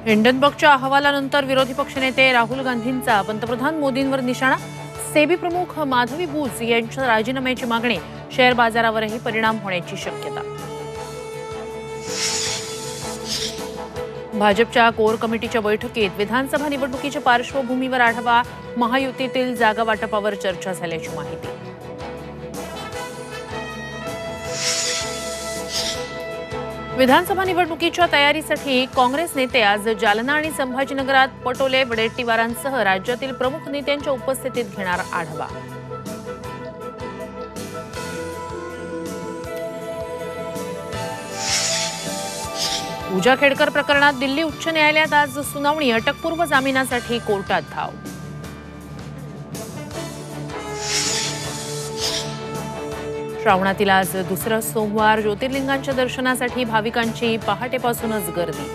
हिंडनबर्गच्या अहवालानंतर विरोधी पक्षनेते राहुल गांधींचा पंतप्रधान मोदींवर निशाणा. सेबी प्रमुख माधवी बूच यांच्या राजीनाम्याची मागणी. शेअर बाजारावरही परिणाम होण्याची शक्यता. भाजपच्या कोर कमिटीच्या बैठकीत विधानसभा निवडणुकीच्या पार्श्वभूमीवर आढावा. महायुतीतील जागा वाटपावर चर्चा झाल्याची माहिती. विधानसभा निवडणुकीच्या तयारीसाठी काँग्रेस नेते आज जालना आणि संभाजीनगरात पटोले वडेट्टीवारांसह राज्यातील प्रमुख नेत्यांच्या उपस्थितीत घेणार आढावा. पूजा खेडकर प्रकरणात दिल्ली उच्च न्यायालयात आज सुनावणी. अटकपूर्व जामिनासाठी कोर्टात धाव. श्रावणातील आज दुसरा सोमवार. ज्योतिर्लिंगांच्या दर्शनासाठी भाविकांची पहाटेपासूनच गर्दी.